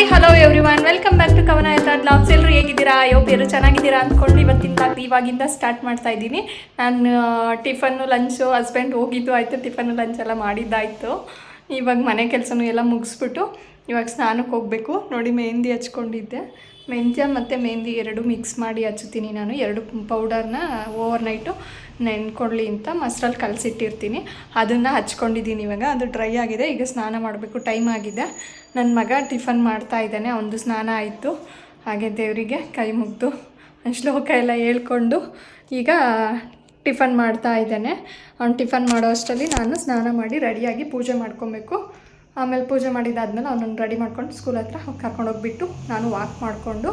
Hi hello everyone, welcome back to Kavana ಆಯ್ತಾ blogs. ಎಲ್ಲರೂ ಹೇಗಿದ್ದೀರಾ? ಎಲ್ಲರೂ ಚೆನ್ನಾಗಿದ್ದೀರಾ ಅಂದ್ಕೊಂಡು ಇವಾಗಿಂದ ಸ್ಟಾರ್ಟ್ ಮಾಡ್ತಾ ಇದ್ದೀನಿ. ನಾನು ಟಿಫನ್ನು ಲಂಚು ಹಸ್ಬೆಂಡ್ ಹೋಗಿದ್ದು ಆಯಿತು, ಟಿಫನ್ನು ಲಂಚ್ ಎಲ್ಲ ಮಾಡಿದ್ದಾಯಿತು. ಇವಾಗ ಮನೆ ಕೆಲಸನೂ ಎಲ್ಲ ಮುಗಿಸ್ಬಿಟ್ಟು ಇವಾಗ ಸ್ನಾನಕ್ಕೆ ಹೋಗಬೇಕು. ನೋಡಿ, ಮೆಹಂದಿ ಹಚ್ಕೊಂಡಿದ್ದೆ. ಮೆಂತ್ಯ ಮತ್ತು ಮೆಹಂದಿ ಎರಡು ಮಿಕ್ಸ್ ಮಾಡಿ ಹಚ್ತೀನಿ ನಾನು. ಎರಡು ಪೌಡರ್ನ ಓವರ್ ನೈಟು ನೆನ್ಕೊಳ್ಳಿ ಅಂತ ಮೊಸರಲ್ಲಿ ಕಲಸಿಟ್ಟಿರ್ತೀನಿ. ಅದನ್ನು ಹಚ್ಕೊಂಡಿದ್ದೀನಿ. ಇವಾಗ ಅದು ಡ್ರೈ ಆಗಿದೆ. ಈಗ ಸ್ನಾನ ಮಾಡಬೇಕು, ಟೈಮ್ ಆಗಿದೆ. ನನ್ನ ಮಗ ಟಿಫನ್ ಮಾಡ್ತಾ ಇದ್ದಾನೆ, ಅವನದು ಸ್ನಾನ ಆಯಿತು. ಹಾಗೆ ದೇವರಿಗೆ ಕೈ ಮುಗಿದು ಶ್ಲೋಕ ಎಲ್ಲ ಹೇಳ್ಕೊಂಡು ಈಗ ಟಿಫನ್ ಮಾಡ್ತಾ ಇದ್ದಾನೆ. ಅವ್ನು ಟಿಫನ್ ಮಾಡೋ ಅಷ್ಟರಲ್ಲಿ ನಾನು ಸ್ನಾನ ಮಾಡಿ ರೆಡಿಯಾಗಿ ಪೂಜೆ ಮಾಡ್ಕೊಬೇಕು. ಆಮೇಲೆ ಪೂಜೆ ಮಾಡಿದ್ದಾದ್ಮೇಲೆ ಅವನನ್ನು ರೆಡಿ ಮಾಡ್ಕೊಂಡು ಸ್ಕೂಲ್ ಹತ್ರ ಕರ್ಕೊಂಡೋಗ್ಬಿಟ್ಟು ನಾನು ವಾಕ್ ಮಾಡಿಕೊಂಡು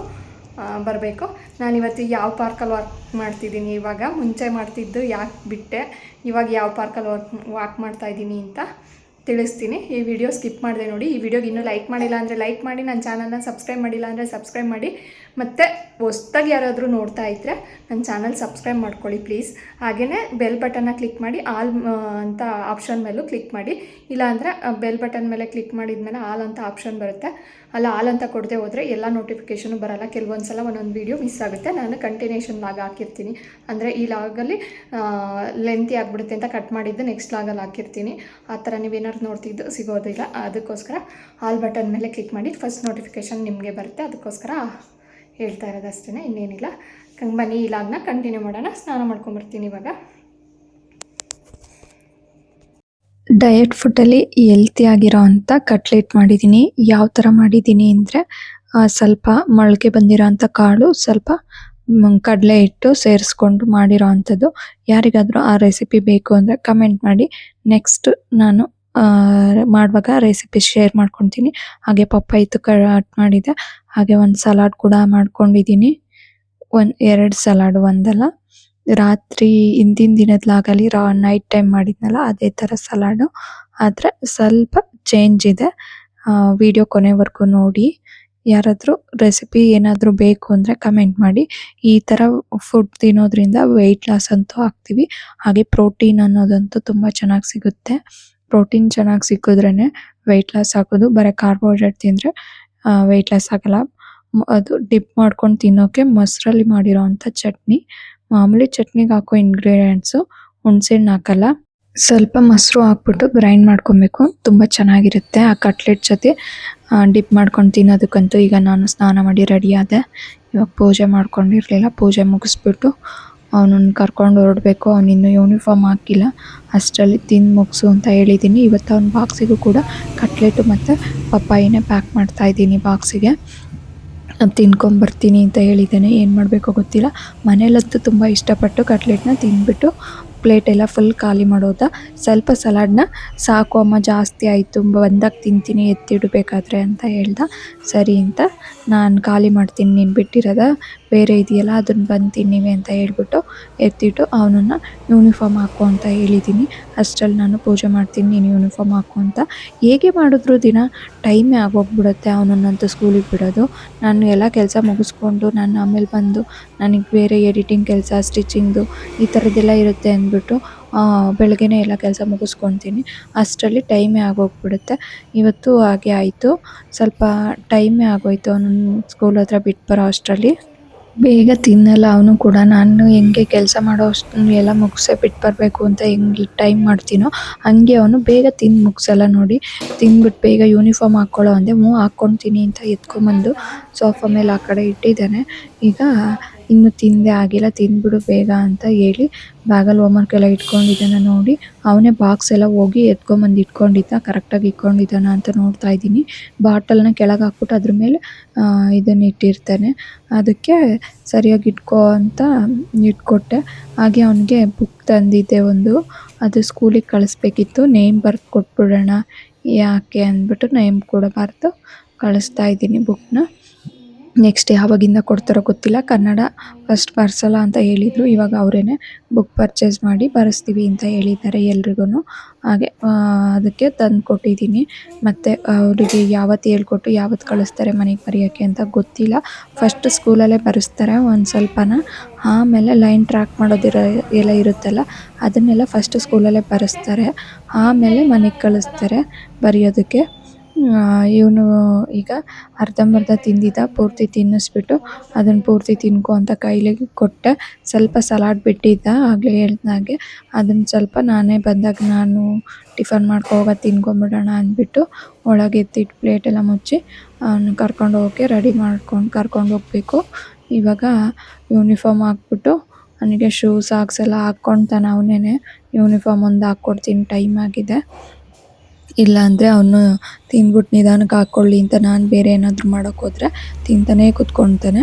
ಬರಬೇಕು. ನಾನಿವತ್ತು ಯಾವ ಪಾರ್ಕಲ್ಲಿ ವಾಕ್ ಮಾಡ್ತಿದ್ದೀನಿ, ಇವಾಗ ಮುಂಚೆ ಮಾಡ್ತಿದ್ದು ಯಾಕೆ ಬಿಟ್ಟೆ, ಇವಾಗ ಯಾವ ಪಾರ್ಕಲ್ಲಿ ವಾಕ್ ಮಾಡ್ತಾಯಿದ್ದೀನಿ ಅಂತ ತಿಳಿಸ್ತೀನಿ. ಈ ವಿಡಿಯೋ ಸ್ಕಿಪ್ ಮಾಡಿದೆ ನೋಡಿ. ಈ ವಿಡಿಯೋಗೆ ಇನ್ನೂ ಲೈಕ್ ಮಾಡಿಲ್ಲ ಅಂದರೆ ಲೈಕ್ ಮಾಡಿ, ನನ್ನ ಚಾನಲ್ನ ಸಬ್ಸ್ಕ್ರೈಬ್ ಮಾಡಿಲ್ಲ ಅಂದರೆ ಸಬ್ಸ್ಕ್ರೈಬ್ ಮಾಡಿ. ಮತ್ತು ಹೊಸ್ದಾಗಿ ಯಾರಾದರೂ ನೋಡ್ತಾ ಇದ್ದರೆ ನನ್ನ ಚಾನಲ್ ಸಬ್ಸ್ಕ್ರೈಬ್ ಮಾಡ್ಕೊಳ್ಳಿ ಪ್ಲೀಸ್. ಹಾಗೆಯೇ ಬೆಲ್ ಬಟನ್ನ ಕ್ಲಿಕ್ ಮಾಡಿ, ಆಲ್ ಅಂತ ಆಪ್ಷನ್ ಮೇಲೂ ಕ್ಲಿಕ್ ಮಾಡಿ. ಇಲ್ಲಾಂದರೆ ಬೆಲ್ ಬಟನ್ ಮೇಲೆ ಕ್ಲಿಕ್ ಮಾಡಿದ್ಮೇಲೆ ಆಲ್ ಅಂತ ಆಪ್ಷನ್ ಬರುತ್ತೆ. ಅಲ್ಲ, ಆಲ್ ಅಂತ ಕೊಡದೆ ಹೋದರೆ ಎಲ್ಲ ನೋಟಿಫಿಕೇಷನು ಬರೋಲ್ಲ. ಕೆಲವೊಂದು ಸಲ ಒಂದೊಂದು ವೀಡಿಯೋ ಮಿಸ್ ಆಗುತ್ತೆ. ನಾನು ಕಂಟಿನ್ಯೂಷನ್ ಲಾಗ್ ಹಾಕಿರ್ತೀನಿ. ಅಂದರೆ ಈ ಲಾಗಲ್ಲಿ ಲೆಂತಿ ಆಗಿಬಿಡುತ್ತೆ ಅಂತ ಕಟ್ ಮಾಡಿದ್ದು ನೆಕ್ಸ್ಟ್ ಲಾಗಲ್ಲಿ ಹಾಕಿರ್ತೀನಿ. ಆ ಥರ ನೀವೇನಾದ್ರು ನೋಡ್ತಿದ್ದು ಸಿಗೋದಿಲ್ಲ. ಅದಕ್ಕೋಸ್ಕರ ಆಲ್ ಬಟನ್ ಮೇಲೆ ಕ್ಲಿಕ್ ಮಾಡಿ, ಫಸ್ಟ್ ನೋಟಿಫಿಕೇಷನ್ ನಿಮಗೆ ಬರುತ್ತೆ. ಅದಕ್ಕೋಸ್ಕರ ಹೇಳ್ತಾ ಇರೋದು ಅಷ್ಟೇ, ಇನ್ನೇನಿಲ್ಲ. ಬನ್ನಿ ಈ ಲಾಗ್ನ ಕಂಟಿನ್ಯೂ ಮಾಡೋಣ. ಸ್ನಾನ ಮಾಡ್ಕೊಂಬರ್ತೀನಿ ಇವಾಗ. ಡಯಟ್ ಫುಡ್ಡಲ್ಲಿ ಹೆಲ್ತಿ ಆಗಿರೋ ಅಂಥ ಕಟ್ಲೆಟ್ ಮಾಡಿದ್ದೀನಿ. ಯಾವ ಥರ ಮಾಡಿದ್ದೀನಿ ಅಂದರೆ, ಸ್ವಲ್ಪ ಮೊಳಕೆ ಬಂದಿರೋ ಅಂಥ ಕಾಳು, ಸ್ವಲ್ಪ ಕಡಲೆ ಹಿಟ್ಟು ಸೇರಿಸ್ಕೊಂಡು ಮಾಡಿರೋ ಅಂಥದ್ದು. ಯಾರಿಗಾದರೂ ಆ ರೆಸಿಪಿ ಬೇಕು ಅಂದರೆ ಕಮೆಂಟ್ ಮಾಡಿ. ನೆಕ್ಸ್ಟ್ ನಾನು ಮಾಡುವಾಗ ರೆಸಿಪಿ ಶೇರ್ ಮಾಡ್ಕೊತೀನಿ. ಹಾಗೆ ಪಪ್ಪಾಯಿತು ಕಟ್ ಮಾಡಿದೆ. ಹಾಗೆ ಒಂದು ಸಲಾಡ್ ಕೂಡ ಮಾಡ್ಕೊಂಡಿದ್ದೀನಿ. 2 ಸಲಾಡು, ಒಂದಲ್ಲ. ರಾತ್ರಿ ಹಿಂದಿನ ದಿನದಲಾಗಲಿ ನೈಟ್ ಟೈಮ್ ಮಾಡಿದ್ನಲ್ಲ, ಅದೇ ಥರ ಸಲಾಡು. ಆದರೆ ಸ್ವಲ್ಪ ಚೇಂಜ್ ಇದೆ. ವಿಡಿಯೋ ಕೊನೆವರೆಗೂ ನೋಡಿ. ಯಾರಾದರೂ ರೆಸಿಪಿ ಏನಾದರೂ ಬೇಕು ಅಂದರೆ ಕಮೆಂಟ್ ಮಾಡಿ. ಈ ಥರ ಫುಡ್ ತಿನ್ನೋದ್ರಿಂದ ವೆಯ್ಟ್ ಲಾಸ್ ಅಂತೂ ಆಗ್ತೀವಿ. ಹಾಗೆ ಪ್ರೋಟೀನ್ ಅನ್ನೋದಂತೂ ತುಂಬ ಚೆನ್ನಾಗಿ ಸಿಗುತ್ತೆ. ಪ್ರೋಟೀನ್ ಚೆನ್ನಾಗಿ ಸಿಕ್ಕಿದ್ರೇ ವೆಯ್ಟ್ ಲಾಸ್ ಆಗೋದು. ಬರೀ ಕಾರ್ಬೋಹೈಡ್ರೇಟ್ ತಿಂದರೆ ವೆಯ್ಟ್ ಲಾಸ್ ಆಗಲ್ಲ. ಅದು ಡಿಪ್ ಮಾಡ್ಕೊಂಡು ತಿನ್ನೋಕ್ಕೆ ಮೊಸರಲ್ಲಿ ಮಾಡಿರೋ ಅಂಥ ಚಟ್ನಿ. ಮಾಮೂಲಿ ಚಟ್ನಿಗೆ ಹಾಕೋ ಇಂಗ್ರೀಡಿಯೆಂಟ್ಸು, ಹುಣಸೆಹಣ್ಣು ಹಾಕಲ್ಲ. ಸ್ವಲ್ಪ ಮೊಸರು ಹಾಕ್ಬಿಟ್ಟು ಗ್ರೈಂಡ್ ಮಾಡ್ಕೊಬೇಕು. ತುಂಬ ಚೆನ್ನಾಗಿರುತ್ತೆ ಆ ಕಟ್ಲೆಟ್ ಜೊತೆ ಡಿಪ್ ಮಾಡ್ಕೊಂಡು ತಿನ್ನೋದಕ್ಕಂತೂ. ಈಗ ನಾನು ಸ್ನಾನ ಮಾಡಿ ರೆಡಿ ಆದೆ. ಇವಾಗ ಪೂಜೆ ಮಾಡ್ಕೊಂಡಿರಲಿಲ್ಲ. ಪೂಜೆ ಮುಗಿಸ್ಬಿಟ್ಟು ಅವನನ್ನು ಕರ್ಕೊಂಡು ಹೊರಡಬೇಕು. ಅವನಿನ್ನೂ ಯೂನಿಫಾರ್ಮ್ ಹಾಕಿಲ್ಲ. ಅಷ್ಟರಲ್ಲಿ ತಿಂದು ಮುಗಿಸು ಅಂತ ಹೇಳಿದ್ದೀನಿ. ಇವತ್ತು ಅವ್ನ ಬಾಕ್ಸಿಗೂ ಕೂಡ ಕಟ್ಲೆಟು ಮತ್ತು ಪಪ್ಪಾಯಿನೇ ಪ್ಯಾಕ್ ಮಾಡ್ತಾಯಿದ್ದೀನಿ ಬಾಕ್ಸಿಗೆ. ತಿನ್ಕೊಂಬರ್ತೀನಿ ಅಂತ ಹೇಳಿದ್ದೇನೆ. ಏನು ಮಾಡಬೇಕೋ ಗೊತ್ತಿಲ್ಲ. ಮನೇಲಂತೂ ತುಂಬ ಇಷ್ಟಪಟ್ಟು ಕಟ್ಲೆಟ್ನ ತಿಂದ್ಬಿಟ್ಟು ಪ್ಲೇಟೆಲ್ಲ ಫುಲ್ ಖಾಲಿ ಮಾಡೋದ. ಸ್ವಲ್ಪ ಸಲಾಡ್ನ ಸಾಕು ಅಮ್ಮ, ಜಾಸ್ತಿ ಆಯಿತು, ಬಂದಾಗ ತಿಂತೀನಿ ಎತ್ತಿಡಬೇಕಾದ್ರೆ ಅಂತ ಹೇಳ್ದ. ಸರಿ ಅಂತ ನಾನು ಖಾಲಿ ಮಾಡ್ತೀನಿ, ನೀನು ಬಿಟ್ಟಿರೋದ ಬೇರೆ ಇದೆಯಲ್ಲ ಅದನ್ನು ಬಂದು ತಿನ್ನಿವೆ ಅಂತ ಹೇಳ್ಬಿಟ್ಟು ಎತ್ತಿಟ್ಟು ಅವನನ್ನು ಯೂನಿಫಾರ್ಮ್ ಹಾಕು ಅಂತ ಹೇಳಿದ್ದೀನಿ. ಅಷ್ಟರಲ್ಲಿ ನಾನು ಪೂಜೆ ಮಾಡ್ತೀನಿ, ನೀನು ಯೂನಿಫಾರ್ಮ್ ಹಾಕು ಅಂತ. ಹೇಗೆ ಮಾಡಿದ್ರು ದಿನ ಟೈಮೇ ಆಗೋಗ್ಬಿಡುತ್ತೆ ಅವನನ್ನಂತೂ ಸ್ಕೂಲಿಗೆ ಬಿಡೋದು. ನಾನು ಎಲ್ಲ ಕೆಲಸ ಮುಗಿಸ್ಕೊಂಡು ನಾನು ಆಮೇಲೆ ಬಂದು ನನಗೆ ಬೇರೆ ಎಡಿಟಿಂಗ್ ಕೆಲಸ, ಸ್ಟಿಚಿಂಗ್ದು ಈ ಥರದ್ದೆಲ್ಲ ಇರುತ್ತೆ ಅಂದ್ಬಿಟ್ಟು ಬೆಳಗ್ಗೆನೇ ಎಲ್ಲ ಕೆಲಸ ಮುಗಿಸ್ಕೊತೀನಿ. ಅಷ್ಟರಲ್ಲಿ ಟೈಮೇ ಆಗೋಗ್ಬಿಡುತ್ತೆ. ಇವತ್ತು ಹಾಗೆ ಆಯಿತು. ಸ್ವಲ್ಪ ಟೈಮೇ ಆಗೋಯ್ತು ಅವನನ್ನು ಸ್ಕೂಲ್ ಹತ್ರ ಬಿಟ್ಟು ಬರೋ ಅಷ್ಟರಲ್ಲಿ. ಬೇಗ ತಿನ್ನಲ್ಲ ಅವನು ಕೂಡ. ನಾನು ಹೆಂಗೆ ಕೆಲಸ ಮಾಡೋ ಅಷ್ಟು ಎಲ್ಲ ಮುಗಿಸೇ ಬಿಟ್ಟು ಬರಬೇಕು ಅಂತ ಹೆಂಗೆ ಟೈಮ್ ಮಾಡ್ತೀನೋ ಹಾಗೆ ಅವನು ಬೇಗ ತಿಂದು ಮುಗಿಸಲ್ಲ ನೋಡಿ. ತಿಂದ್ಬಿಟ್ಟು ಬೇಗ ಯೂನಿಫಾರ್ಮ್ ಹಾಕ್ಕೊಳ್ಳೋ ಅಂದೆ, ಹಾಕ್ಕೊಳ್ತೀನಿ ಅಂತ ಎತ್ಕೊಂಬಂದು ಸೋಫಾ ಮೇಲೆ ಆ ಕಡೆ ಇಟ್ಟಿದ್ದಾನೆ. ಈಗ ಇನ್ನೂ ತಿಂದೇ ಆಗಿಲ್ಲ, ತಿಂದ್ಬಿಡು ಬೇಗ ಅಂತ ಹೇಳಿ ಬ್ಯಾಗಲ್ಲಿ ಹೋಮ್ವರ್ಕ್ ಎಲ್ಲ ಇಟ್ಕೊಂಡಿದ್ದಾನೆ ನೋಡಿ. ಅವನೇ ಬಾಕ್ಸ್ ಎಲ್ಲ ಹೋಗಿ ಎತ್ಕೊಂಬಂದು ಇಟ್ಕೊಂಡಿದ್ದ, ಕರೆಕ್ಟಾಗಿ ಇಟ್ಕೊಂಡಿದ್ದಾನ ಅಂತ ನೋಡ್ತಾ ಇದ್ದೀನಿ. ಬಾಟಲ್ನ ಕೆಳಗೆ ಹಾಕ್ಬಿಟ್ಟು ಅದ್ರ ಮೇಲೆ ಇದನ್ನು ಇಟ್ಟಿರ್ತಾನೆ. ಅದಕ್ಕೆ ಸರಿಯಾಗಿ ಇಟ್ಕೋ ಅಂತ ಇಟ್ಕೊಟ್ಟೆ. ಹಾಗೆ ಅವನಿಗೆ ಬುಕ್ ತಂದಿದ್ದೆ ಒಂದು, ಅದು ಸ್ಕೂಲಿಗೆ ಕಳಿಸ್ಬೇಕಿತ್ತು. ನೇಮ್ ಬರೆದು ಕೊಟ್ಬಿಡೋಣ ಯಾಕೆ ಅಂದ್ಬಿಟ್ಟು ನೇಮ್ ಕೂಡ ಬರೆದು ಕಳಿಸ್ತಾ ಇದ್ದೀನಿ ಬುಕ್ನ. ನೆಕ್ಸ್ಟ್ ಯಾವಾಗಿಂದ ಕೊಡ್ತಾರೋ ಗೊತ್ತಿಲ್ಲ. ಕನ್ನಡ ಫಸ್ಟ್ ಬರ್ಸಲ್ಲ ಅಂತ ಹೇಳಿದರು. ಇವಾಗ ಅವರೇ ಬುಕ್ ಪರ್ಚೇಸ್ ಮಾಡಿ ಬರೆಸ್ತೀವಿ ಅಂತ ಹೇಳಿದ್ದಾರೆ ಎಲ್ರಿಗೂ. ಹಾಗೆ ಅದಕ್ಕೆ ತಂದು ಕೊಟ್ಟಿದ್ದೀನಿ. ಮತ್ತು ಅವರಿಗೆ ಯಾವತ್ತು ಹೇಳ್ಕೊಟ್ಟು ಯಾವತ್ತು ಕಳಿಸ್ತಾರೆ ಮನೆಗೆ ಬರೆಯೋಕ್ಕೆ ಅಂತ ಗೊತ್ತಿಲ್ಲ. ಫಸ್ಟ್ ಸ್ಕೂಲಲ್ಲೇ ಬರೆಸ್ತಾರೆ ಒಂದು ಸ್ವಲ್ಪನ, ಆಮೇಲೆ ಲೈನ್ ಟ್ರ್ಯಾಕ್ ಮಾಡೋದಿರೋ ಎಲ್ಲ ಇರುತ್ತಲ್ಲ ಅದನ್ನೆಲ್ಲ ಫಸ್ಟ್ ಸ್ಕೂಲಲ್ಲೇ ಬರೆಸ್ತಾರೆ, ಆಮೇಲೆ ಮನೆಗೆ ಕಳಿಸ್ತಾರೆ ಬರೆಯೋದಕ್ಕೆ. ಇವನು ಈಗ ಅರ್ಧಂಬರ್ಧ ತಿಂದಿದ್ದ, ಪೂರ್ತಿ ತಿನ್ನಿಸ್ಬಿಟ್ಟು ಅದನ್ನು ಪೂರ್ತಿ ತಿನ್ಕೊ ಅಂತ ಕೈಲಿ ಕೊಟ್ಟೆ. ಸ್ವಲ್ಪ ಸಲಾಡ್ ಬಿಟ್ಟಿದ್ದ ಆಗಲೇ ಹೇಳ್ದಾಗೆ, ಅದನ್ನು ಸ್ವಲ್ಪ ನಾನೇ ಬಂದಾಗ ನಾನು ಟಿಫನ್ ಮಾಡ್ಕೊ ಹೋಗೋದು ತಿನ್ಕೊಂಬಿಡೋಣ ಅಂದ್ಬಿಟ್ಟು ಒಳಗೆ ಎತ್ತಿಟ್ಟು ಪ್ಲೇಟೆಲ್ಲ ಮುಚ್ಚಿ ಕರ್ಕೊಂಡು ಹೋಗೋಕ್ಕೆ ರೆಡಿ ಮಾಡ್ಕೊಂಡು ಕರ್ಕೊಂಡು ಹೋಗಬೇಕು. ಇವಾಗ ಯೂನಿಫಾರ್ಮ್ ಹಾಕ್ಬಿಟ್ಟು ಅವನಿಗೆ ಶೂ ಸಾಕ್ಸ್ ಎಲ್ಲ ಹಾಕ್ಕೊಳ್ತಾನೆ. ಅವನೇ ಯೂನಿಫಾರ್ಮ್ ಒಂದು ಹಾಕ್ಕೊಡ್ತೀನಿ, ಟೈಮ್ ಆಗಿದೆ. ಇಲ್ಲಾಂದರೆ ಅವನು ತಿಂದ್ಬಿಟ್ಟು ನಿಧಾನಕ್ಕೆ ಹಾಕ್ಕೊಳ್ಳಿ ಅಂತ ನಾನು ಬೇರೆ ಏನಾದರೂ ಮಾಡೋಕ್ಕೆ ಹೋದರೆ ತಿಂತಾನೇ ಕೂತ್ಕೊಳ್ತಾನೆ.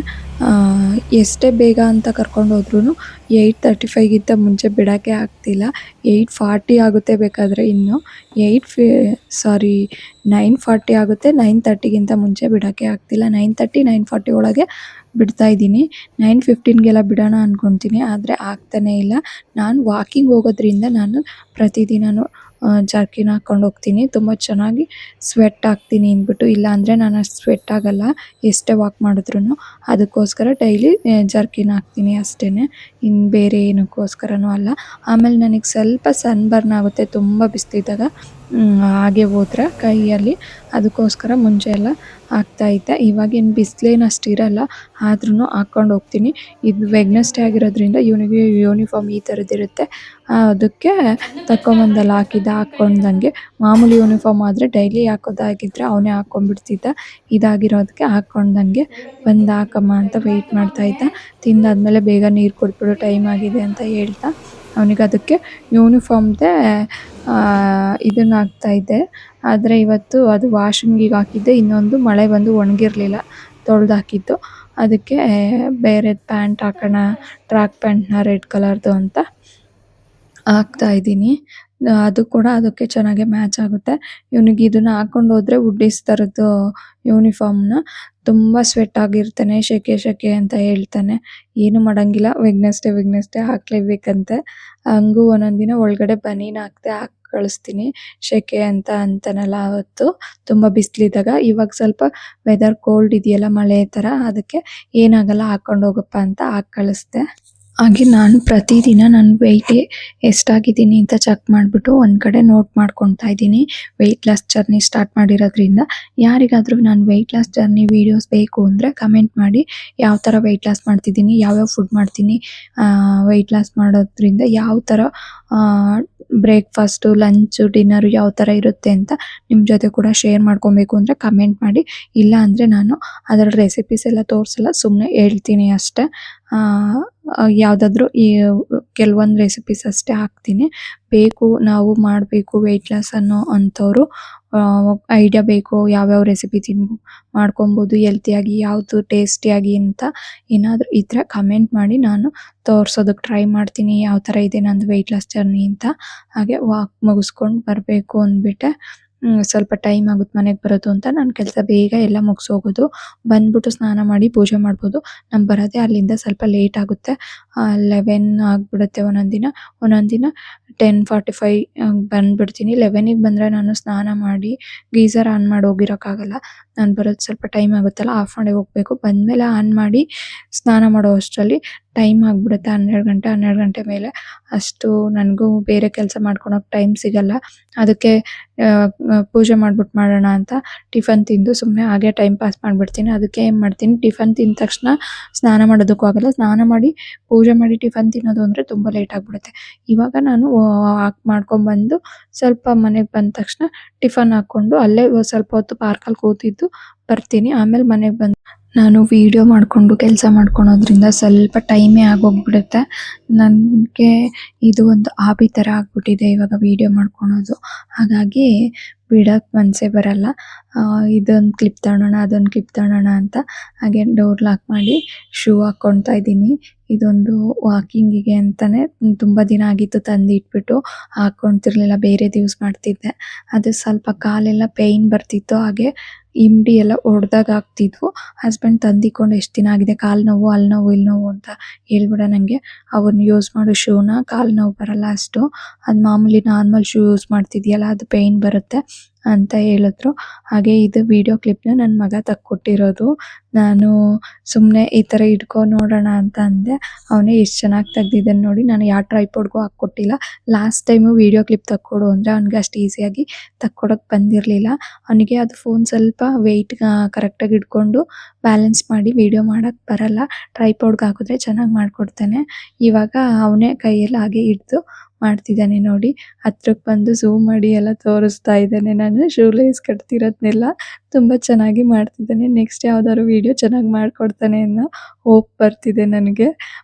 ಎಷ್ಟೇ ಬೇಗ ಅಂತ ಕರ್ಕೊಂಡು ಹೋದ್ರೂ 8:35ಗಿಂತ ಮುಂಚೆ ಬಿಡೋಕ್ಕೆ ಆಗ್ತಿಲ್ಲ. 8:40 ಆಗುತ್ತೆ ಬೇಕಾದರೆ, ಇನ್ನು 9:40 ಆಗುತ್ತೆ. 9:30ಗಿಂತ ಮುಂಚೆ ಬಿಡೋಕ್ಕೆ ಆಗ್ತಿಲ್ಲ. 9:30 9:40 ಒಳಗೆ ಬಿಡ್ತಾಯಿದ್ದೀನಿ. 9:15ಗೆಲ್ಲ ಬಿಡೋಣ ಅಂದ್ಕೊತೀನಿ, ಆದರೆ ಆಗ್ತಾನೇ ಇಲ್ಲ. ನಾನು ವಾಕಿಂಗ್ ಹೋಗೋದ್ರಿಂದ ನಾನು ಪ್ರತಿದಿನವೂ ಜರ್ಕಿನ್ ಹಾಕ್ಕೊಂಡು ಹೋಗ್ತೀನಿ. ತುಂಬ ಚೆನ್ನಾಗಿ ಸ್ವೆಟ್ ಆಗ್ತೀನಿ ಅಂದ್ಬಿಟ್ಟು, ಇಲ್ಲಾಂದರೆ ನಾನು ಅಷ್ಟು ಸ್ವೆಟ್ ಆಗೋಲ್ಲ ಎಷ್ಟೇ ವಾಕ್ ಮಾಡಿದ್ರೂ. ಅದಕ್ಕೋಸ್ಕರ ಡೈಲಿ ಜರ್ಕಿನ್ ಹಾಕ್ತೀನಿ ಅಷ್ಟೇ, ಇನ್ನು ಬೇರೆ ಏನಕ್ಕೋಸ್ಕರನೂ ಅಲ್ಲ. ಆಮೇಲೆ ನನಗೆ ಸ್ವಲ್ಪ ಸನ್ಬರ್ನ್ ಆಗುತ್ತೆ ತುಂಬ ಬಿಸಿಲಿದ್ದಾಗ, ಹಾಗೆ ಹೋದ್ರೆ ಕೈಯಲ್ಲಿ. ಅದಕ್ಕೋಸ್ಕರ ಮುಂಚೆ ಎಲ್ಲ ಹಾಕ್ತಾಯಿದ್ದೆ. ಇವಾಗೇನು ಬಿಸಿಲೇನು ಅಷ್ಟು ಇರೋಲ್ಲ, ಆದ್ರೂ ಹಾಕ್ಕೊಂಡು ಹೋಗ್ತೀನಿ. ಇದು ವೆಡ್ನೆಸ್ಡೇ ಆಗಿರೋದ್ರಿಂದ ಇವನಿಗೆ ಯೂನಿಫಾರ್ಮ್ ಈ ಥರದ್ದಿರುತ್ತೆ. ಅದಕ್ಕೆ ತಗೊಂಬಂದಲ್ಲಿ ಹಾಕ್ಕೊಂಡಂಗೆ. ಮಾಮೂಲಿ ಯೂನಿಫಾರ್ಮ್ ಆದರೆ ಡೈಲಿ ಹಾಕೋದಾಗಿದ್ದರೆ ಅವನೇ ಹಾಕ್ಕೊಂಡ್ಬಿಡ್ತಿದ್ದ. ಇದಾಗಿರೋದಕ್ಕೆ ಹಾಕ್ಕೊಂಡಂಗೆ ಬಂದು ಹಾಕಮ್ಮ ಅಂತ ವೆಯ್ಟ್ ಮಾಡ್ತಾಯಿದ್ದ. ತಿಂದಾದ್ಮೇಲೆ ಬೇಗ ನೀರು ಕೊಟ್ಬಿಡು, ಟೈಮ್ ಆಗಿದೆ ಅಂತ ಹೇಳ್ತಾ ಅವನಿಗೆ ಅದಕ್ಕೆ ಯೂನಿಫಾರ್ಮ್ದೇ ಇದನ್ನು ಹಾಕ್ತಾಯಿದ್ದೆ. ಆದರೆ ಇವತ್ತು ಅದು ವಾಷಿಂಗಿಗೆ ಹಾಕಿದ್ದೆ, ಇನ್ನೊಂದು ಮಳೆ ಬಂದು ಒಣಗಿರಲಿಲ್ಲ, ತೊಳೆದು ಹಾಕಿದ್ದು. ಅದಕ್ಕೆ ಬೇರೆ ಪ್ಯಾಂಟ್ ಹಾಕೋಣ, ಟ್ರ್ಯಾಕ್ ಪ್ಯಾಂಟ್ನ ರೆಡ್ ಕಲರ್ದು ಅಂತ ಹಾಕ್ತಾಯಿದ್ದೀನಿ. ಅದು ಕೂಡ ಅದಕ್ಕೆ ಚೆನ್ನಾಗೆ ಮ್ಯಾಚ್ ಆಗುತ್ತೆ. ಇವನಿಗೆ ಇದನ್ನು ಹಾಕ್ಕೊಂಡು ಹೋದರೆ ವುಡ್ಡಿಸ್ ಥರದ್ದು ಯೂನಿಫಾರ್ಮ್ನ ತುಂಬ ಸ್ವೆಟ್ ಆಗಿರ್ತಾನೆ, ಶೆಕೆ ಅಂತ ಹೇಳ್ತಾನೆ. ಏನು ಮಾಡೋಂಗಿಲ್ಲ, ವೆಡ್ನೆಸ್ಡೇ ಹಾಕ್ಲೇಬೇಕಂತೆ. ಹಂಗೂ ಒಂದೊಂದು ದಿನ ಒಳಗಡೆ ಬನೀನ್ ಹಾಕಿ ಕಳಿಸ್ತೀನಿ, ಶೆಕೆ ಅಂತಾನಲ್ಲ ಅವತ್ತು ತುಂಬ ಬಿಸಿಲಿದ್ದಾಗ. ಇವಾಗ ಸ್ವಲ್ಪ ವೆದರ್ ಕೋಲ್ಡ್ ಇದೆಯಲ್ಲ, ಮಳೆ ಥರ, ಅದಕ್ಕೆ ಏನಾಗಲ್ಲ ಹಾಕ್ಕೊಂಡು ಹೋಗಪ್ಪ ಅಂತ ಹಾಕಿ ಕಳಿಸ್ದೆ. ಹಾಗೆ ನಾನು ಪ್ರತಿದಿನ ನನ್ನ ವೆಯ್ಟ್ ಎಷ್ಟಾಗಿದ್ದೀನಿ ಅಂತ ಚೆಕ್ ಮಾಡಿಬಿಟ್ಟು ಒಂದು ಕಡೆ ನೋಟ್ ಮಾಡ್ಕೊತಾ ಇದ್ದೀನಿ. ವೆಯ್ಟ್ ಲಾಸ್ ಜರ್ನಿ ಸ್ಟಾರ್ಟ್ ಮಾಡಿರೋದ್ರಿಂದ ಯಾರಿಗಾದರೂ ನಾನು ವೆಯ್ಟ್ ಲಾಸ್ ಜರ್ನಿ ವೀಡಿಯೋಸ್ ಬೇಕು ಅಂದರೆ ಕಮೆಂಟ್ ಮಾಡಿ. ಯಾವ ಥರ ವೆಯ್ಟ್ ಲಾಸ್ ಮಾಡ್ತಿದ್ದೀನಿ, ಯಾವ್ಯಾವ ಫುಡ್ ಮಾಡ್ತೀನಿ, ವೆಯ್ಟ್ ಲಾಸ್ ಮಾಡೋದ್ರಿಂದ ಯಾವ ಥರ ಬ್ರೇಕ್ಫಾಸ್ಟು, ಲಂಚು, ಡಿನ್ನರು ಯಾವ ಥರ ಇರುತ್ತೆ ಅಂತ ನಿಮ್ಮ ಜೊತೆ ಕೂಡ ಶೇರ್ ಮಾಡ್ಕೊಬೇಕು ಅಂದರೆ ಕಮೆಂಟ್ ಮಾಡಿ. ಇಲ್ಲ ಅಂದರೆ ನಾನು ಅದರ ರೆಸಿಪೀಸ್ ಎಲ್ಲ ತೋರಿಸಲ್ಲ, ಸುಮ್ಮನೆ ಹೇಳ್ತೀನಿ ಅಷ್ಟೇ. ಯಾವುದಾದ್ರೂ ಈ ಕೆಲವೊಂದು ರೆಸಿಪೀಸ್ ಅಷ್ಟೇ ಹಾಕ್ತೀನಿ. ಬೇಕು ನಾವು ಮಾಡಬೇಕು ವೆಯ್ಟ್ ಲಾಸ್ ಅಂಥವ್ರು ಐಡಿಯಾ ಬೇಕು, ಯಾವ್ಯಾವ ರೆಸಿಪಿ ಮಾಡ್ಕೊಬೋದು ಹೆಲ್ತಿಯಾಗಿ, ಯಾವುದು ಟೇಸ್ಟಿಯಾಗಿ ಅಂತ ಏನಾದರೂ ಇದ್ದರೆ ಕಮೆಂಟ್ ಮಾಡಿ, ನಾನು ತೋರಿಸೋದಕ್ಕೆ ಟ್ರೈ ಮಾಡ್ತೀನಿ ಯಾವ ಥರ ಇದೆ ನಂದು ವೆಯ್ಟ್ ಲಾಸ್ ಜರ್ನಿ ಅಂತ. ಹಾಗೆ ವಾಕ್ ಮುಗಿಸ್ಕೊಂಡು ಬರಬೇಕು ಅಂದ್ಬಿಟ್ಟೆ. ಸ್ವಲ್ಪ ಟೈಮ್ ಆಗುತ್ತೆ ಮನೆಗೆ ಬರೋದು ಅಂತ ನಾನು ಕೆಲಸ ಬೇಗ ಎಲ್ಲ ಮುಗಿಸೋಗೋದು. ಬಂದ್ಬಿಟ್ಟು ಸ್ನಾನ ಮಾಡಿ ಪೂಜೆ ಮಾಡ್ಬೋದು. ನಾನು ಬರೋದೇ ಅಲ್ಲಿಂದ ಸ್ವಲ್ಪ ಲೇಟ್ ಆಗುತ್ತೆ, 11 ಆಗಿಬಿಡುತ್ತೆ ಒಂದೊಂದು ದಿನ 10:45 ಬಂದುಬಿಡ್ತೀನಿ. 11ಗೆ ಬಂದರೆ ನಾನು ಸ್ನಾನ ಮಾಡಿ ಗೀಝರ್ ಆನ್ ಮಾಡಿ ಹೋಗಿರೋಕ್ಕಾಗಲ್ಲ. ನಾನು ಬರೋದು ಸ್ವಲ್ಪ ಟೈಮ್ ಆಗುತ್ತಲ್ಲ, ಆಫ್ ಮಾಡಿ ಹೋಗಬೇಕು. ಬಂದಮೇಲೆ ಆನ್ ಮಾಡಿ ಸ್ನಾನ ಮಾಡೋ ಅಷ್ಟರಲ್ಲಿ ಟೈಮ್ ಆಗಿಬಿಡುತ್ತೆ 12 ಗಂಟೆ ಮೇಲೆ. ಅಷ್ಟು ನನಗೂ ಬೇರೆ ಕೆಲಸ ಮಾಡ್ಕೊಳಕ್ಕೆ ಟೈಮ್ ಸಿಗಲ್ಲ. ಅದಕ್ಕೆ ಪೂಜೆ ಮಾಡ್ಬಿಟ್ಟು ಮಾಡೋಣ ಅಂತ ಟಿಫನ್ ತಿಂದು ಸುಮ್ಮನೆ ಹಾಗೆ ಟೈಮ್ ಪಾಸ್ ಮಾಡಿಬಿಡ್ತೀನಿ. ಅದಕ್ಕೆ ಏನು ಮಾಡ್ತೀನಿ, ಟಿಫನ್ ತಿಂದ ತಕ್ಷಣ ಸ್ನಾನ ಮಾಡೋದಕ್ಕೂ ಆಗಲ್ಲ. ಸ್ನಾನ ಮಾಡಿ ಪೂಜೆ ಮಾಡಿ ಟಿಫನ್ ತಿನ್ನೋದು ಅಂದರೆ ತುಂಬ ಲೇಟ್ ಆಗಿಬಿಡುತ್ತೆ. ಇವಾಗ ನಾನು ಮಾಡ್ಕೊಂಬಂದು ಸ್ವಲ್ಪ ಮನೆಗೆ ಬಂದ ತಕ್ಷಣ ಟಿಫನ್ ಹಾಕ್ಕೊಂಡು ಅಲ್ಲೇ ಸ್ವಲ್ಪ ಹೊತ್ತು ಪಾರ್ಕಲ್ಲಿ ಕೂತಿದ್ದು ಬರ್ತೀನಿ. ಆಮೇಲೆ ಮನೆಗೆ ಬಂದು ನಾನು ವೀಡಿಯೋ ಮಾಡಿಕೊಂಡು ಕೆಲಸ ಮಾಡ್ಕೊಳೋದ್ರಿಂದ ಸ್ವಲ್ಪ ಟೈಮೇ ಆಗೋಗ್ಬಿಡುತ್ತೆ. ನನಗೆ ಇದು ಒಂದು ಹಾಬಿ ಥರ ಆಗ್ಬಿಟ್ಟಿದೆ ಇವಾಗ ವೀಡಿಯೋ ಮಾಡ್ಕೊಳೋದು. ಹಾಗಾಗಿ ಬಿಡೋಕ್ಕೆ ಮನಸ್ಸೇ ಬರಲ್ಲ. ಇದೊಂದು ಕ್ಲಿಪ್ ತಗೊಳ್ಳೋಣ, ಅದೊಂದು ಕ್ಲಿಪ್ ತಗೊಳ್ಳೋಣ ಅಂತ. ಹಾಗೆ ಡೋರ್ ಲಾಕ್ ಮಾಡಿ ಶೂ ಹಾಕ್ಕೊಳ್ತಾ ಇದ್ದೀನಿ. ಇದೊಂದು ವಾಕಿಂಗಿಗೆ ಅಂತಲೇ ತುಂಬ ದಿನ ಆಗಿತ್ತು ತಂದಿಟ್ಬಿಟ್ಟು, ಹಾಕ್ಕೊಳ್ತಿರ್ಲಿಲ್ಲ, ಬೇರೆದು ಯೂಸ್ ಮಾಡ್ತಿದ್ದೆ. ಅದು ಸ್ವಲ್ಪ ಕಾಲೆಲ್ಲ ಪೇಯ್ನ್ ಬರ್ತಿತ್ತು, ಹಾಗೆ ಇಂಡಿ ಎಲ್ಲ ಒಡೆದಾಗ ಆಗ್ತಿದ್ವು. ಹಸ್ಬೆಂಡ್ ತಂದಿಕೊಂಡು ಎಷ್ಟು ದಿನ ಆಗಿದೆ, ಕಾಲು ನೋವು, ಅಲ್ಲಿ ನೋವು, ಇಲ್ಲಿ ನೋವು ಅಂತ ಹೇಳ್ಬಿಡ ನನಗೆ. ಅವನ್ನ ಯೂಸ್ ಮಾಡೋ ಶೂನ ಕಾಲು ನೋವು ಬರಲ್ಲ ಅಷ್ಟು. ಅದು ಮಾಮೂಲಿ ನಾರ್ಮಲ್ ಶೂ ಯೂಸ್ ಮಾಡ್ತಿದ್ಯಲ್ಲ ಅದು ಪೇಯ್ನ್ ಬರುತ್ತೆ. ಅಂತ ಹೇಳಿದ್ರು. ಹಾಗೆ ಇದು ವಿಡಿಯೋ ಕ್ಲಿಪ್ನ ನನ್ನ ಮಗ ತಕ್ಕೊಟ್ಟಿರೋದು. ನಾನು ಸುಮ್ಮನೆ ಈ ಥರ ಇಟ್ಕೊ ನೋಡೋಣ ಅಂತ ಅಂದೆ. ಅವನೇ ಎಷ್ಟು ಚೆನ್ನಾಗಿ ತೆಗ್ದಿದ್ದಾನೆ ನೋಡಿ. ನಾನು ಯಾವ ಟ್ರೈಪಾಡ್ಗೂ ಹಾಕ್ಕೊಟ್ಟಿಲ್ಲ. ಲಾಸ್ಟ್ ಟೈಮು ವಿಡಿಯೋ ಕ್ಲಿಪ್ ತಕ್ಕೊಡು ಅಂದರೆ ಅವ್ನಿಗೆ ಅಷ್ಟು ಈಸಿಯಾಗಿ ತಕ್ಕೊಡೋಕ್ಕೆ ಬಂದಿರಲಿಲ್ಲ. ಅವನಿಗೆ ಅದು ಫೋನ್ ಸ್ವಲ್ಪ ವೆಯ್ಟ್ ಕರೆಕ್ಟಾಗಿ ಇಟ್ಕೊಂಡು ಬ್ಯಾಲೆನ್ಸ್ ಮಾಡಿ ವಿಡಿಯೋ ಮಾಡೋಕ್ಕೆ ಬರಲ್ಲ. ಟ್ರೈಪಾಡ್ಗೆ ಹಾಕಿದ್ರೆ ಚೆನ್ನಾಗಿ ಮಾಡಿಕೊಡ್ತಾನೆ. ಇವಾಗ ಅವನೇ ಕೈಯಲ್ಲಿ ಹಾಗೆ ಹಿಡ್ದು ಮಾಡ್ತಿದ್ದಾನೆ ನೋಡಿ. ಹತ್ರಕ್ಕೆ ಬಂದು ಝೂಮ್ ಮಾಡಿ ಎಲ್ಲ ತೋರಿಸ್ತಾ ಇದ್ದಾನೆ. ನಾನು ಶೂ ಲೇಸ್ ಕಟ್ತಿರೋದನ್ನೆಲ್ಲ ತುಂಬ ಚೆನ್ನಾಗಿ ಮಾಡ್ತಿದ್ದಾನೆ. ನೆಕ್ಸ್ಟ್ ಯಾವ್ದಾದ್ರು ವಿಡಿಯೋ ಚೆನ್ನಾಗಿ ಮಾಡಿಕೊಡ್ತಾನೆ ಅನ್ನೋ ಹೋಪ್ ಬರ್ತಿದೆ ನನಗೆ.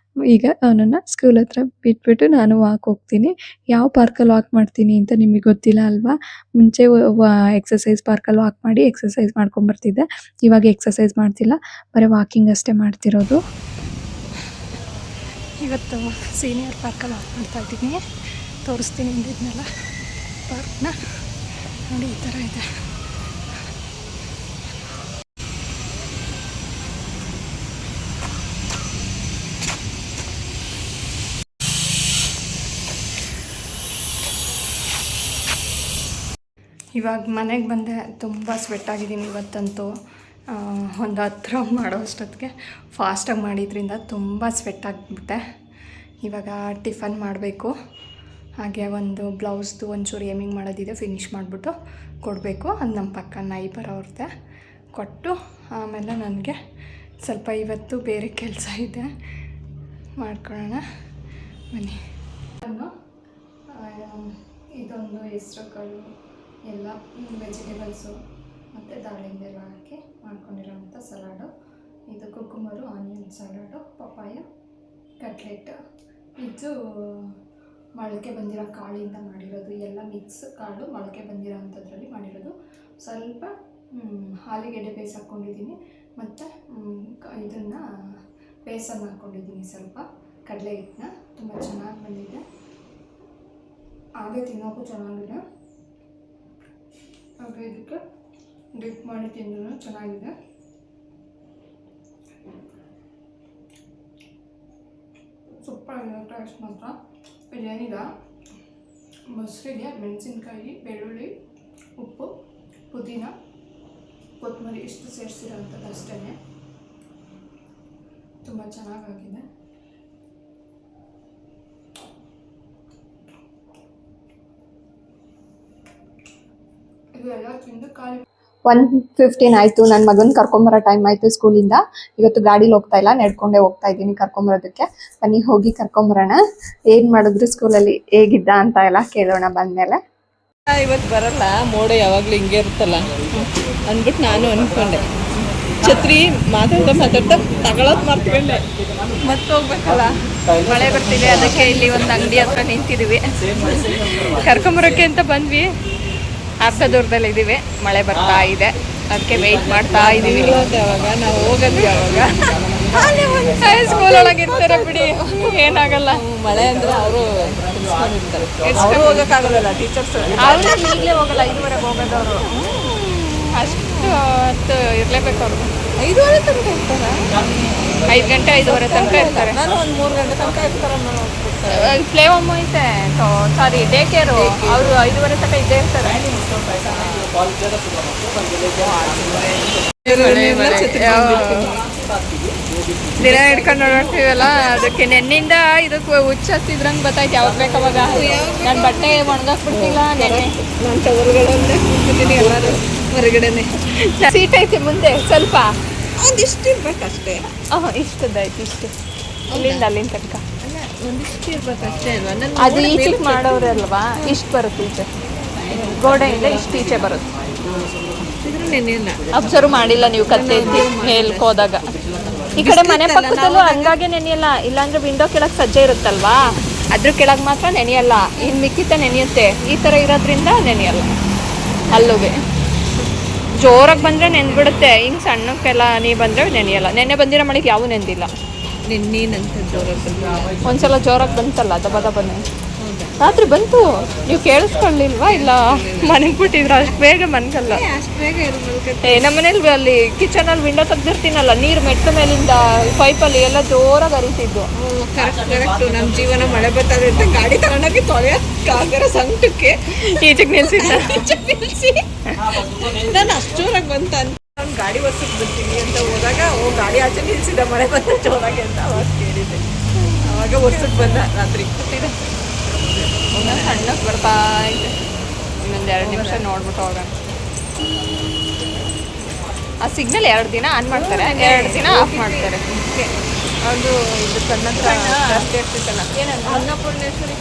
ಈಗ ಅವನನ್ನು ಸ್ಕೂಲ್ ಹತ್ರ ಬಿಟ್ಬಿಟ್ಟು ನಾನು ವಾಕ್ ಹೋಗ್ತೀನಿ. ಯಾವ ಪಾರ್ಕಲ್ಲಿ ವಾಕ್ ಮಾಡ್ತೀನಿ ಅಂತ ನಿಮಗೆ ಗೊತ್ತಿಲ್ಲ ಅಲ್ವಾ? ಮುಂಚೆ ಎಕ್ಸಸೈಸ್ ಪಾರ್ಕಲ್ಲಿ ವಾಕ್ ಮಾಡಿ ಎಕ್ಸಸೈಸ್ ಮಾಡ್ಕೊಂಬರ್ತಿದ್ದೆ. ಇವಾಗ ಎಕ್ಸಸೈಸ್ ಮಾಡ್ತಿಲ್ಲ, ಬರೀ ವಾಕಿಂಗ್ ಅಷ್ಟೇ ಮಾಡ್ತಿರೋದು. ಇವತ್ತು ಸೀನಿಯರ್ ಪಾರ್ಕಲ್ಲಿ ವಾಕ್ ಮಾಡ್ತಾ ಇದ್ದೀನಿ. ತೋರಿಸ್ತೀನಿ ಅಂದಿದ್ನಲ್ಲ ಪಾರ್ಕ್ನ. ನೋಡಿ ಈ ಥರ ಇದೆ. ಇವಾಗ ಮನೆಗೆ ಬಂದೆ. ತುಂಬ ಸ್ವೆಟ್ ಆಗಿದ್ದೀನಿ ಇವತ್ತಂತೂ. ಒಂದು 10 ರೌಂಡ್ ಮಾಡೋ ಅಷ್ಟೊತ್ತಿಗೆ ಫಾಸ್ಟಾಗಿ ಮಾಡಿದ್ರಿಂದ ತುಂಬ ಸ್ವೆಟ್ ಆಗಿಬಿಟ್ಟೆ. ಇವಾಗ ಟಿಫನ್ ಮಾಡಬೇಕು. ಹಾಗೆ ಒಂದು ಬ್ಲೌಸ್ದು ಒಂಚೂರು ಏಮಿಂಗ್ ಮಾಡೋದಿದೆ, ಫಿನಿಶ್ ಮಾಡಿಬಿಟ್ಟು ಕೊಡಬೇಕು. ಅದು ನಮ್ಮ ಪಕ್ಕ ನೈಬರ್ ಅವ್ರದ್ದೆ. ಕೊಟ್ಟು ಆಮೇಲೆ ನನಗೆ ಸ್ವಲ್ಪ ಇವತ್ತು ಬೇರೆ ಕೆಲಸ ಇದೆ, ಮಾಡ್ಕೊಳ್ಳೋಣ ಬನ್ನಿ. ಇದೊಂದು ಹೆಸ್ರು ಕಾಳು ಎಲ್ಲ ವೆಜಿಟೇಬಲ್ಸು ಮತ್ತು ದಾಳಿಂಬೆ ಎಲ್ಲ ಹಾಕಿ ಮಾಡ್ಕೊಂಡಿರೋಂಥ ಸಲಾಡು. ಇದು cucumber, onion salad, papaya, cutlet. ಇದು ಮೊಳಕೆ ಬಂದಿರೋ ಕಾಳಿಂದ ಮಾಡಿರೋದು. ಎಲ್ಲ ಮಿಕ್ಸ್ ಕಾಳು ಮೊಳಕೆ ಬಂದಿರೋ ಅಂಥದ್ರಲ್ಲಿ ಮಾಡಿರೋದು. ಸ್ವಲ್ಪ ಆಲೂಗೆಡ್ಡೆ ಬೇಯಿಸಿ ಹಾಕ್ಕೊಂಡಿದ್ದೀನಿ ಮತ್ತು ಇದನ್ನು ಬೇಸನ್ ಹಾಕ್ಕೊಂಡಿದ್ದೀನಿ. ಸ್ವಲ್ಪ ಕಡಲೆ ಹಿಟ್ಟನ್ನ. ತುಂಬ ಚೆನ್ನಾಗಿ ಬಂದಿದೆ. ಹಾಗೆ ತಿನ್ನೋಕ್ಕೂ ಚೆನ್ನಾಗಿದೆ. ಹಾಗೆ ಇದಕ್ಕೆ ಡಿಪ್ ಮಾಡಿ ತಿಂದ್ರೂ ಚೆನ್ನಾಗಿದೆ. ಸೂಪರ್ ಆಗಿದೆ ಟೇಸ್ಟ್ ಮಾತ್ರ. ಇದೇನಿಲ್ಲ, ಮೊಸರಿಗೆ ಮೆಣಸಿನ್ಕಾಯಿ, ಬೆಳ್ಳುಳ್ಳಿ, ಉಪ್ಪು, ಪುದೀನ, ಕೊತ್ತಂಬರಿ ಇಷ್ಟು ಸೇರಿಸಿರೋಂಥದ್ದು ಅಷ್ಟೇ. ತುಂಬ ಚೆನ್ನಾಗಾಗಿದೆ. ಇದು ಎಲ್ಲ ತಿಂದು 1:15 ಆಯಿತು. ನನ್ನ ಮಗನ ಕರ್ಕೊಂಬರೋ ಟೈಮ್ ಆಯಿತು ಸ್ಕೂಲಿಂದ. ಇವತ್ತು ಗಾಡೀಲಿ ಹೋಗ್ತಾ ಇಲ್ಲ, ನಡ್ಕೊಂಡೇ ಹೋಗ್ತಾ ಇದ್ದೀನಿ ಕರ್ಕೊಂಬರೋದಕ್ಕೆ. ಬನ್ನಿ ಹೋಗಿ ಕರ್ಕೊಂಬರೋಣ. ಏನು ಮಾಡಿದ್ರು ಸ್ಕೂಲಲ್ಲಿ, ಹೇಗಿದ್ದ ಅಂತ ಎಲ್ಲ ಕೇಳೋಣ ಬಂದಮೇಲೆ. ಇವತ್ತು ಬರಲ್ಲ, ಮೋಡ ಯಾವಾಗಲೂ ಹಿಂಗೆ ಇರುತ್ತಲ್ಲ ಅಂದ್ಬಿಟ್ಟು ನಾನು ಅಂದ್ಕೊಂಡೆ. ಛತ್ರಿ ಮಾತಾಡ್ತಾ ತಗೊಳೋದು ಮಾಡ್ಕೊಂಡೆ. ಮತ್ತೆ ಹೋಗ್ಬೇಕಲ್ಲ, ಮಳೆ ಬರ್ತಿದೆ, ಅದಕ್ಕೆ ಇಲ್ಲಿ ಒಂದು ಅಂಗಡಿ ಹತ್ರ ನಿಂತಿದ್ದೀವಿ. ಕರ್ಕೊಂಬರೋಕ್ಕೆ ಅಂತ ಬಂದ್ವಿ. ಅರ್ಧ ದೂರದಲ್ಲಿ ಇದ್ದೀವಿ, ಮಳೆ ಬರ್ತಾ ಇದೆ, ಅದಕ್ಕೆ ವೆಯ್ಟ್ ಮಾಡ್ತಾ ಇದ್ದೀವಿ. ಯಾವಾಗ ನಾವು ಹೋಗೋದು ಯಾವಾಗ? ಸ್ಕೂಲ್ ಒಳಗೆ ಇರ್ತಾರೆ ಬಿಡಿ, ಏನಾಗಲ್ಲ. ಮಳೆ ಅಂದರೆ ಅವರು ಹೋಗೋಕ್ಕಾಗಲ್ಲ, ಟೀಚರ್ಸ್ ಅವರು ಈಗಲೇ ಹೋಗಲ್ಲ, 5:30 ಹೋಗೋದವರು. ಅಷ್ಟು ಹೊತ್ತು ಇರಲೇಬೇಕು ಅವರು. 5:30 ತನಕ ಇರ್ತಾರೆ. 5 ಗಂಟೆ 5:30 ತನಕ ಇರ್ತಾರೆ. ನಾನು ಒಂದು 3 ಗಂಟೆ ತನಕ ಇರ್ತಾರೆ. ಪ್ಲೇ ಹೋಮ್ ಐತೆ, ಸಾರಿ ಡೇ ಕೇರು. ಅವರು 5:30 ತನಕ ಇದ್ದೇ ಇರ್ತಾರೆ. ದಿನ ಹಿಡ್ಕೊಂಡು ನೋಡ್ತೀವಲ್ಲ, ಅದಕ್ಕೆ ನೆನ್ನಿಂದ ಇದಕ್ಕೆ ಹುಚ್ಚ ಹತ್ತಿದ್ರಂಗೆ ಗೊತ್ತಾಯ್ತು. ಯಾವಾಗ ಬೇಕಾವಾಗ ನಾನು ಬಟ್ಟೆ ಒಣಗಾಕ್ಬಿಡ್ತಿಲ್ಲ. ನೆನ್ನೆ ನಾನು ಟವಲ್ಗಳಲ್ಲೇ ಕೂತಿದ್ದೀನಿ, ಎಲ್ಲರೂ ಹೊರಗಡೆನೆ. ಸೀಟ್ ಐತಿ ಮುಂದೆ ಸ್ವಲ್ಪ, ಒಂದಿಷ್ಟು ಇರ್ಬೇಕಷ್ಟೇ. ಇಷ್ಟದಾಯ್ತು, ಇಷ್ಟು ಇಲ್ಲಿಂದ ಅಲ್ಲಿಂದ ತನಕ ಒಂದಿಷ್ಟು ಇರ್ಬೇಕಷ್ಟೇ ಅಲ್ವಾ? ಅದು ಈಚೆಗೆ ಮಾಡೋರೆ ಅಲ್ವಾ, ಇಷ್ಟು ಬರುತ್ತೆ ಈಚೆ, ಗೋಡೆಯಿಂದ ಇಷ್ಟು ಈಚೆ ಬರುತ್ತೆ. ಅಬ್ಸರ್ವ್ ಮಾಡಿಲ್ಲ ನೀವು ಕತ್ತೆ ಮೇಲ್ಕ್ ಹೋದಾಗ. ಈ ಕಡೆ ಮನೆ ಪಕ್ಕದಲ್ಲೂ ಹಂಗಾಗಿ ನೆನೆಯಲ್ಲ. ಇಲ್ಲಾಂದ್ರೆ ವಿಂಡೋ ಕೆಳಗೆ ಸಜ್ಜೆ ಇರುತ್ತಲ್ವಾ, ಅದ್ರ ಕೆಳಗೆ ಮಾತ್ರ ನೆನೆಯಲ್ಲ. ಇನ್ನು ಮಿಕ್ಕಿತ ನೆನೆಯುತ್ತೆ. ಈ ಥರ ಇರೋದ್ರಿಂದ ನೆನೆಯಲ್ಲ. ಅಲ್ಲುಗೆ ಜೋರಾಗಿ ಬಂದರೆ ನೆನ್ಬಿಡುತ್ತೆ. ಹಿಂಗೆ ಸಣ್ಣಕ್ಕೆಲ್ಲ ನೀ ಬಂದರೆ ನೆನೆಯಲ್ಲ. ನೆನ್ನೆ ಬಂದಿರೋ ಮಳೆಗೆ ಯಾವೂ ನೆಂದಿಲ್ಲ. ನಿನ್ನಂತ ಜೋರಾಗಿ ಒಂದ್ಸಲ ಜೋರಾಗಿ ಬಂತಲ್ಲ, ದಬ ಬನ್ನಿ ರಾತ್ರಿ ಬಂತು. ನೀವು ಕೇಳಿಸ್ಕೊಳ್ಳಿಲ್ವಾ? ಇಲ್ಲ, ಮನೆಗೆ ಬಿಟ್ಟಿದ್ರು. ಅಷ್ಟು ಬೇಗ ಮನ್ಗಲ್ಲ. ಅಷ್ಟು ಬೇಗ ನಮ್ಮ ಮನೇಲಿ ಅಲ್ಲಿ ಕಿಚನಲ್ಲಿ ವಿಂಡೋ ತೆಗ್ದಿರ್ತೀನಲ್ಲ, ನೀರು ಮೆಟ್ಟ ಮೇಲಿಂದ ಪೈಪಲ್ಲಿ ಎಲ್ಲ ಜೋರಾಗಿ ಹರಿತಿದ್ದು. ಕರೆಕ್ಟ್. ನಮ್ಮ ಜೀವನ ಮಳೆ ಬರ್ತಾರೆ ಅಂತ ಗಾಡಿ ತಗೊಂಡೋಗಿ ತೊಳೆಯೋದು ಕಾಕರ ಸಂಕಟಕ್ಕೆ ಈಚೆಗೆ ನಿಲ್ಸಿದ್ದ ನಿಲ್ಸಿ ನಾನು ಅಷ್ಟೂರಾಗ ಬಂತ ಅಂತ ಅವ್ನು ಗಾಡಿ ಒರ್ಸಕ್ಕೆ ಬರ್ತೀನಿ ಅಂತ ಹೋದಾಗ ಗಾಡಿ ಆಚೆ ನಿಲ್ಸಿದ ಮಳೆ ಬಂದ ಜೋರಾಗೆ ಅಂತ ಅವಾಗ ಕೇಳಿದ್ದೆ. ಅವಾಗ ಒರ್ಸಕ್ಕೆ ಬಂದ ರಾತ್ರಿ. ಸಣ್ಣಕ್ಕೆ ಬರ್ತಾ ಇದೆ. ಇನ್ನೊಂದು 2 ನಿಮಿಷ ನೋಡ್ಬಿಟ್ಟು ಹೋಗೋಣ. ಆ ಸಿಗ್ನಲ್ 2 ದಿನ ಆನ್ ಮಾಡ್ತಾರೆ, 2 ದಿನ ಆಫ್ ಮಾಡ್ತಾರೆ. ಅದು ಇದು ಕನ್ನಡ ಜಾಸ್ತಿ ಆಗ್ತಿತ್ತಲ್ಲ ಅನ್ನಪೂರ್ಣೇಶ್ವರಿ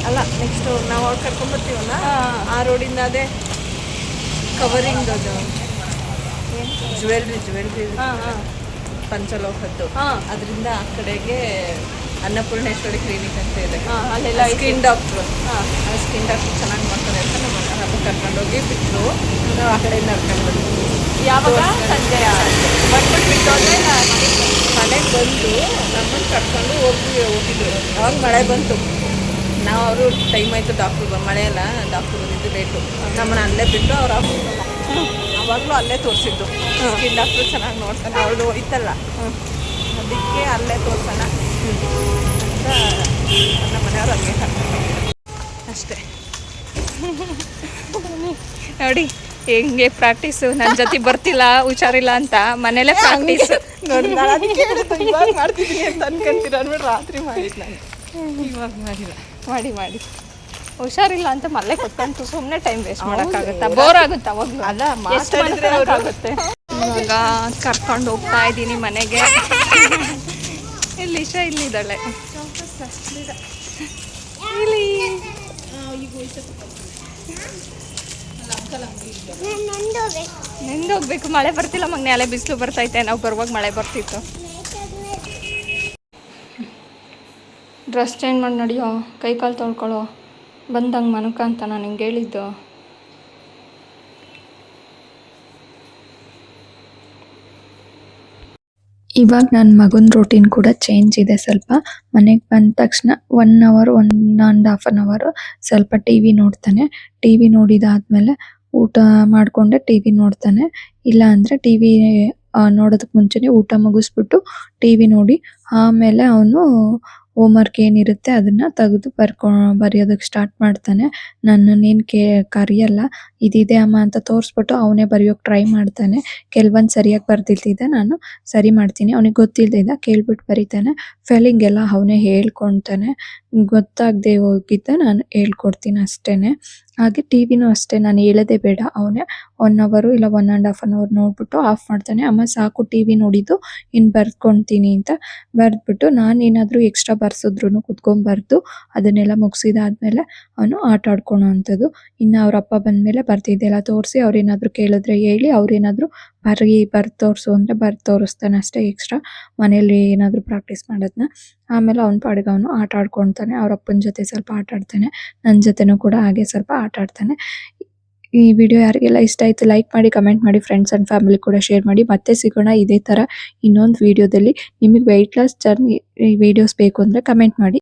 ಅಲ್ಲ, ನೆಕ್ಸ್ಟ್ ನಾವು ಅವ್ರು ಕರ್ಕೊಂಡ್ಬರ್ತೀವಲ್ಲ ಆ ರೋಡಿಂದ ಅದೇ ಕವರಿಂಗ್ ಅದು ಜ್ಯುವೆಲ್ರಿ ಪಂಚಲೋಹದ್ದು ಅದರಿಂದ ಆ ಕಡೆಗೆ ಅನ್ನಪೂರ್ಣೇಶ್ವರಿ ಕ್ಲಿನಿಕ್ ಅಂತ ಇದೆ. ಅಲ್ಲೆಲ್ಲ ಸ್ಕಿನ್ ಡಾಕ್ಟ್ರು ಚೆನ್ನಾಗಿ ಮಾಡ್ತಾರೆ ಅಂತ ನಮ್ಮ ಅಣ್ಣ ಕರ್ಕೊಂಡೋಗಿ ಬಿಟ್ಟರು. ನಾವು ಆ ಕಡೆಯಿಂದ ಕರ್ಕೊಂಡು ಬಂದ್ವಿ. ಯಾವಾಗ ಸಂಜೆ ಬಂದ್ಬಿಟ್ಟು ಬಿಟ್ಟೋದ್ರೆ ಮನೆಗೆ ಬಂದು ನಮ್ಮನ್ನು ಕರ್ಕೊಂಡು ಹೋಗಿದ್ರು. ಅವಾಗ ಮಳೆ ಬಂತು. ನಾವು ಅವರು ಟೈಮ್ ಆಯಿತು ಡಾಕ್ಟ್ರು ಮಳೆ ಎಲ್ಲ ಡಾಕ್ಟ್ರು ಬಂದಿದ್ದು ಲೇಟು. ನಮ್ಮನ್ನ ಅಲ್ಲೇ ಬಿಟ್ಟು ಅವ್ರು ಅವಾಗಲೂ ಅಲ್ಲೇ ತೋರಿಸಿದ್ದು. ಸ್ಕಿನ್ ಡಾಕ್ಟ್ರು ಚೆನ್ನಾಗಿ ನೋಡ್ತಾನೆ, ಅವ್ರದ್ದು ಹೋಯ್ತಲ್ಲ ಅದಕ್ಕೆ ಅಲ್ಲೇ ತೋರ್ಸೋಣ ಅಂತ ನಮ್ಮ ಮನೆಯವ್ರು ಅಲ್ಲಿಗೆ ಕರ್ಕೊಂಡು ಅಷ್ಟೇ. ನೋಡಿ ಹೆಂಗೆ ಪ್ರಾಕ್ಟೀಸು. ನನ್ನ ಜೊತೆ ಬರ್ತಿಲ್ಲ ಹುಷಾರಿಲ್ಲ ಅಂತ ಮನೇಲೆ ಪ್ರಾಕ್ಟೀಸ್ ನೋಡಿ. ನಾನು ಅದಕ್ಕೆ ಹೇಳಿದ್ದು ಇವಾಗ ಮಾಡ್ತಿದ್ದೀನಿ ಅಂತ ಅನ್ಕೊಂತೀರ ಅಂದ್ಬಿಟ್ಟು ರಾತ್ರಿ ಮಾಡಿದ್ದು ನಾನು. ಇವಾಗ ಮಾಡಿಲ್ಲ. ಮಾಡಿ ಹುಷಾರಿಲ್ಲ ಅಂತ ಮಲ್ಲೆ ಕೊಟ್ಕೊಂಡು ಸುಮ್ಮನೆ ಟೈಮ್ ವೇಸ್ಟ್ ಮಾಡೋಕ್ಕಾಗುತ್ತಾ? ಬೋರ್ ಆಗುತ್ತಾ ಅವಾಗಲೂ? ಅಲ್ಲ ಎಷ್ಟು ಆಗುತ್ತೆ. ಇವಾಗ ಕರ್ಕೊಂಡು ಹೋಗ್ತಾ ಇದ್ದೀನಿ ಮನೆಗೆ. ಇಲ್ಲಿ ಇಷ್ಟ ಇಲ್ಲಿದ್ದಾಳೆ ಇಲ್ಲಿ. ನೆಂದು ಹೋಗ್ಬೇಕು. ಮಳೆ ಬರ್ತಿಲ್ಲ ಮಗ್ನೆ, ಅಲೆ ಬಿಸಿಲು ಬರ್ತೈತೆ. ನಾವು ಬರುವಾಗ ಮಳೆ ಬರ್ತಿತ್ತು. ಡ್ರೆಸ್ ಚೇಂಜ್ ಮಾಡಿ ನಡಿಯೋ, ಕೈ ಕಾಲು ತೊಳ್ಕೊಳ್ಳೋ, ಬಂದಂಗೆ ಮನಕ ಅಂತ ನಾನು ಹಿಂಗೆ ಹೇಳಿದ್ದು. ಇವಾಗ ನನ್ನ ಮಗನ ರೂಟೀನ್ ಕೂಡ ಚೇಂಜ್ ಇದೆ ಸ್ವಲ್ಪ. ಮನೆಗೆ ಬಂದ ತಕ್ಷಣ 1 ಅವರ್ 1.5 ಅವರ್ ಸ್ವಲ್ಪ ಟಿ ವಿ ನೋಡ್ತಾನೆ. ಟಿ ವಿ ನೋಡಿದಾದ್ಮೇಲೆ ಊಟ ಮಾಡಿಕೊಂಡೆ ಟಿ ವಿ ನೋಡ್ತಾನೆ. ಇಲ್ಲ ಅಂದರೆ ಟಿ ವಿ ನೋಡೋದಕ್ಕೆ ಮುಂಚೆನೇ ಊಟ ಮುಗಿಸ್ಬಿಟ್ಟು ಟಿ ವಿ ನೋಡಿ ಆಮೇಲೆ ಅವನು ಹೋಮ್ವರ್ಕ್ ಏನಿರುತ್ತೆ ಅದನ್ನು ತೆಗೆದು ಬರೆಯೋದಕ್ಕೆ ಸ್ಟಾರ್ಟ್ ಮಾಡ್ತಾನೆ. ನನ್ನನ್ನೇನು ಕರೆಯಲ್ಲ. ಇದಿದೆ ಅಮ್ಮ ಅಂತ ತೋರಿಸ್ಬಿಟ್ಟು ಅವನೇ ಬರೆಯೋಕ್ಕೆ ಟ್ರೈ ಮಾಡ್ತಾನೆ. ಕೆಲವೊಂದು ಸರಿಯಾಗಿ ಬರ್ದಿಲ್ದಿದ್ದೆ ನಾನು ಸರಿ ಮಾಡ್ತೀನಿ. ಅವನಿಗೆ ಗೊತ್ತಿಲ್ಲದಿದ್ದ ಕೇಳ್ಬಿಟ್ಟು ಬರೀತಾನೆ. ಫೆಲಿಂಗ್ ಎಲ್ಲ ಅವನೇ ಹೇಳ್ಕೊತಾನೆ. ಗೊತ್ತಾಗದೆ ಹೋಗಿದ್ದ ನಾನು ಹೇಳ್ಕೊಡ್ತೀನಿ ಅಷ್ಟೇ. ಹಾಗೆ ಟಿ ವಿನೂ ಅಷ್ಟೇ, ನಾನು ಹೇಳೋದೇ ಬೇಡ, ಅವನೇ 1 ಅವರ್ ಇಲ್ಲ 1.5 ಅವರ್ ನೋಡ್ಬಿಟ್ಟು ಆಫ್ ಮಾಡ್ತಾನೆ. ಅಮ್ಮ ಸಾಕು ಟಿ ವಿ ನೋಡಿದ್ದು, ಇನ್ನು ಬರ್ಕೊಳ್ತೀನಿ ಅಂತ ಬರೆದ್ಬಿಟ್ಟು ನಾನೇನಾದರೂ ಎಕ್ಸ್ಟ್ರಾ ಬರ್ಸಿದ್ರು ಕುತ್ಕೊಂಡ್ಬರ್ದು ಅದನ್ನೆಲ್ಲ ಮುಗಿಸಿದಾದ್ಮೇಲೆ ಅವನು ಆಟ ಆಡ್ಕೊಳೋ ಅಂಥದ್ದು. ಇನ್ನು ಅವ್ರ ಅಪ್ಪ ಬಂದಮೇಲೆ ಬರ್ತಿದ್ದೆಲ್ಲ ತೋರಿಸಿ ಅವ್ರೇನಾದರೂ ಕೇಳಿದ್ರೆ ಹೇಳಿ, ಅವ್ರೇನಾದರೂ ಬರ್ದು ತೋರಿಸು ಅಂದರೆ ಬರ್ದು ತೋರಿಸ್ತಾನೆ ಅಷ್ಟೇ. ಎಕ್ಸ್ಟ್ರಾ ಮನೇಲಿ ಏನಾದರೂ ಪ್ರಾಕ್ಟೀಸ್ ಮಾಡೋದನ್ನ. ಆಮೇಲೆ ಅವ್ನ ಪಾಡಿಗೆ ಅವನು ಆಟ ಆಡ್ಕೊತಾನೆ. ಅವ್ರ ಅಪ್ಪನ ಜೊತೆ ಸ್ವಲ್ಪ ಆಟ ಆಡ್ತಾನೆ. ನನ್ನ ಜೊತೆನೂ ಕೂಡ ಹಾಗೆ ಸ್ವಲ್ಪ ಆಟ ಆಡ್ತಾನೆ. ಈ ವಿಡಿಯೋ ಯಾರಿಗೆಲ್ಲ ಇಷ್ಟ ಆಯಿತು ಲೈಕ್ ಮಾಡಿ, ಕಮೆಂಟ್ ಮಾಡಿ, ಫ್ರೆಂಡ್ಸ್ ಆ್ಯಂಡ್ ಫ್ಯಾಮಿಲಿ ಕೂಡ ಶೇರ್ ಮಾಡಿ. ಮತ್ತೆ ಸಿಗೋಣ ಇದೇ ಥರ ಇನ್ನೊಂದು ವಿಡಿಯೋದಲ್ಲಿ. ನಿಮಗೆ ವೆಯ್ಟ್ ಲಾಸ್ ಜರ್ನಿ ವಿಡಿಯೋಸ್ ಬೇಕು ಅಂದರೆ ಕಮೆಂಟ್ ಮಾಡಿ.